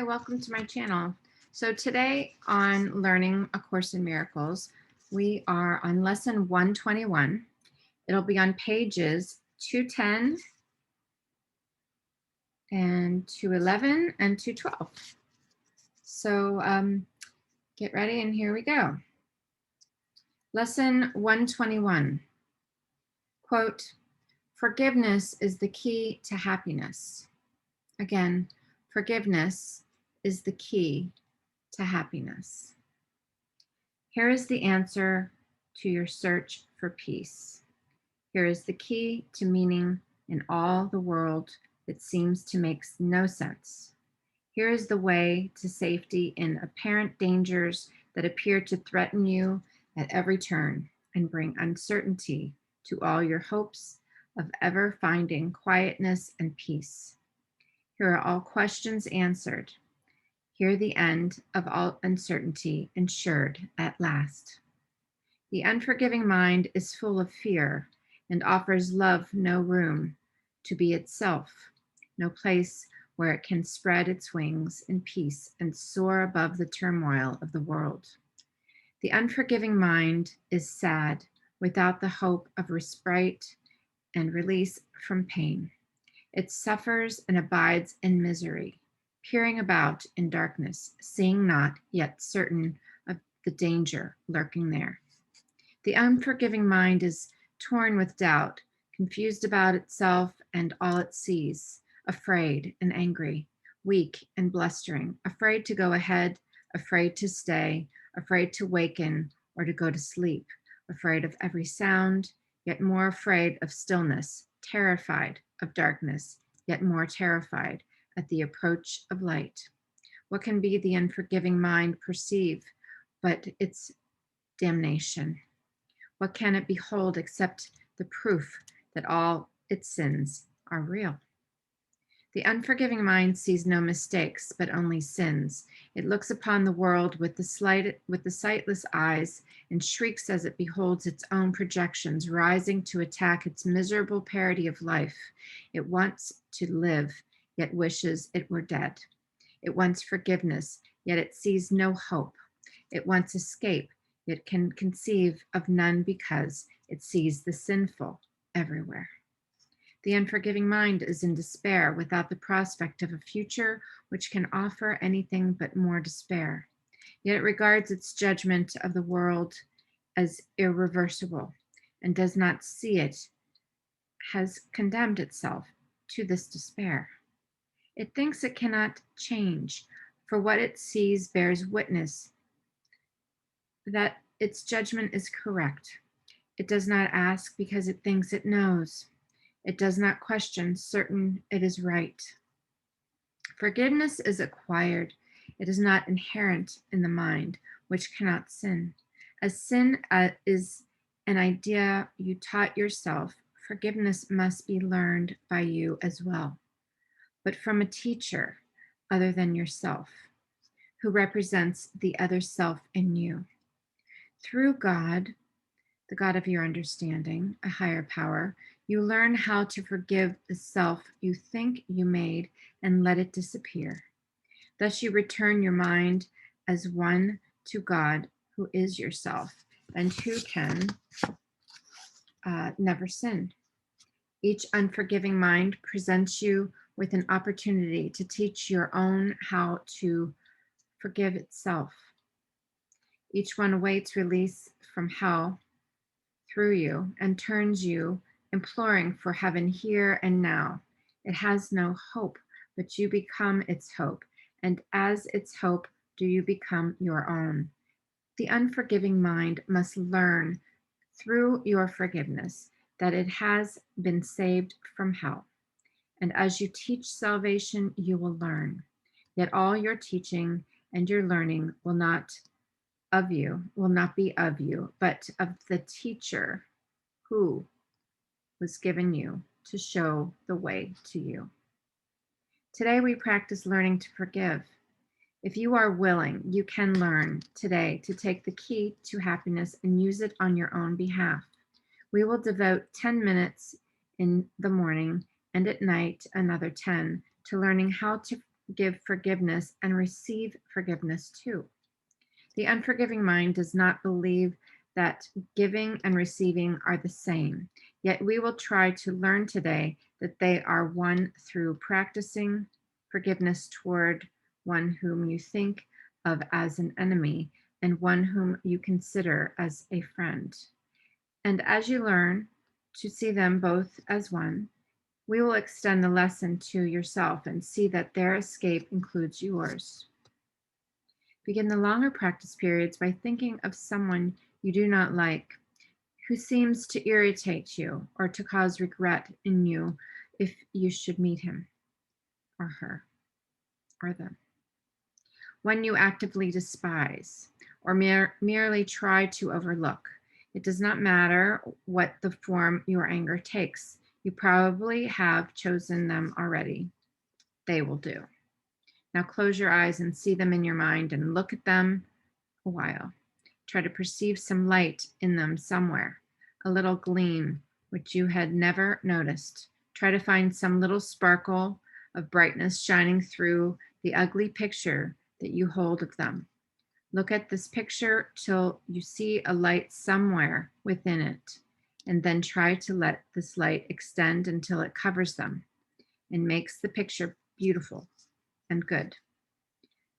Hi, welcome to my channel. So today on Learning A Course in Miracles, we are on lesson 121. It'll be on pages 210 and 211 and 212. So get ready and here we go. Lesson 121, quote, "Forgiveness is the key to happiness." Again, forgiveness is the key to happiness. Here is the answer to your search for peace. Here is the key to meaning in all the world that seems to make no sense. Here is the way to safety in apparent dangers that appear to threaten you at every turn and bring uncertainty to all your hopes of ever finding quietness and peace. Here are all questions answered. Here the end of all uncertainty ensured at last. The unforgiving mind is full of fear and offers love no room to be itself, no place where it can spread its wings in peace and soar above the turmoil of the world. The unforgiving mind is sad without the hope of respite and release from pain. It suffers and abides in misery, peering about in darkness, seeing not, yet certain of the danger lurking there. The unforgiving mind is torn with doubt, confused about itself and all it sees, afraid and angry, weak and blustering, afraid to go ahead, afraid to stay, afraid to waken or to go to sleep, afraid of every sound, yet more afraid of stillness, terrified of darkness, yet more terrified at the approach of light. What can be the unforgiving mind perceive but its damnation? What can it behold except the proof that all its sins are real? The unforgiving mind sees no mistakes, but only sins. It looks upon the world with the sightless eyes and shrieks as it beholds its own projections rising to attack its miserable parody of life. It wants to live, yet wishes it were dead. It wants forgiveness, yet it sees no hope. It wants escape, yet can conceive of none because it sees the sinful everywhere. The unforgiving mind is in despair without the prospect of a future which can offer anything but more despair. Yet it regards its judgment of the world as irreversible and does not see it has condemned itself to this despair. It thinks it cannot change, for what it sees bears witness that its judgment is correct. It does not ask because it thinks it knows. It does not question, certain it is right. Forgiveness is acquired. It is not inherent in the mind, which cannot sin. As sin is an idea you taught yourself, forgiveness must be learned by you as well, but from a teacher other than yourself, who represents the other self in you. Through God, the God of your understanding, a higher power, you learn how to forgive the self you think you made and let it disappear. Thus you return your mind as one to God, who is yourself and who can never sin. Each unforgiving mind presents you with an opportunity to teach your own how to forgive itself. Each one awaits release from hell through you and turns you, imploring for heaven here and now. It has no hope, but you become its hope, and as its hope, do you become your own. The unforgiving mind must learn through your forgiveness that it has been saved from hell. And as you teach salvation, you will learn. Yet all your teaching and your learning will not be of you, but of the teacher who was given you to show the way to you. Today we practice learning to forgive. If you are willing, you can learn today to take the key to happiness and use it on your own behalf. We will devote 10 minutes in the morning and at night another 10 to learning how to give forgiveness and receive forgiveness too. The unforgiving mind does not believe that giving and receiving are the same, yet we will try to learn today that they are one through practicing forgiveness toward one whom you think of as an enemy and one whom you consider as a friend. And as you learn to see them both as one, we will extend the lesson to yourself and see that their escape includes yours. Begin the longer practice periods by thinking of someone you do not like, who seems to irritate you or to cause regret in you if you should meet him or her or them. One you actively despise or merely try to overlook. It does not matter what the form your anger takes. You probably have chosen them already. They will do. Now close your eyes and see them in your mind and look at them a while. Try to perceive some light in them somewhere, a little gleam which you had never noticed. Try to find some little sparkle of brightness shining through the ugly picture that you hold of them. Look at this picture till you see a light somewhere within it, and then try to let this light extend until it covers them and makes the picture beautiful and good.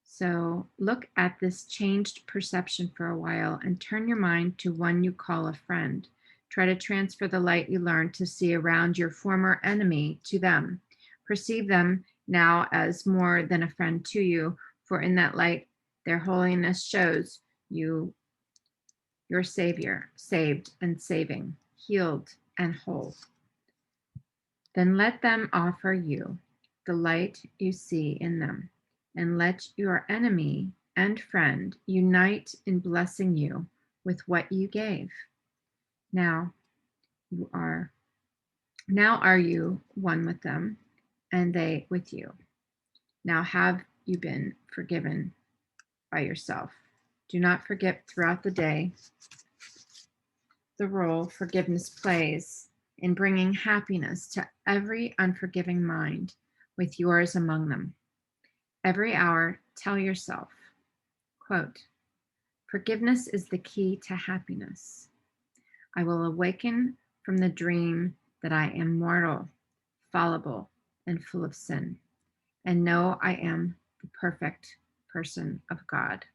So look at this changed perception for a while and turn your mind to one you call a friend. Try to transfer the light you learned to see around your former enemy to them. Perceive them now as more than a friend to you, for in that light, their holiness shows you your Savior, saved and saving, healed and whole. Then let them offer you the light you see in them, and let your enemy and friend unite in blessing you with what you gave. Now are you one with them, and they with you. Now have you been forgiven by yourself. Do not forget throughout the day the role forgiveness plays in bringing happiness to every unforgiving mind, with yours among them. Every hour, tell yourself, quote, forgiveness is the key to happiness. I will awaken from the dream that I am mortal, fallible, and full of sin, and know I am the perfect person of God.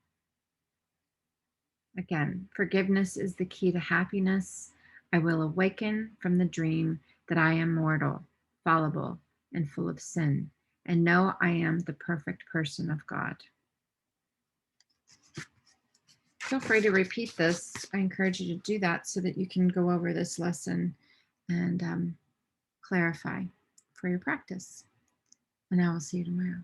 Again, forgiveness is the key to happiness. I will awaken from the dream that I am mortal, fallible, and full of sin, and know I am the perfect person of God. Feel free to repeat this. I encourage you to do that so that you can go over this lesson and clarify for your practice. And I will see you tomorrow.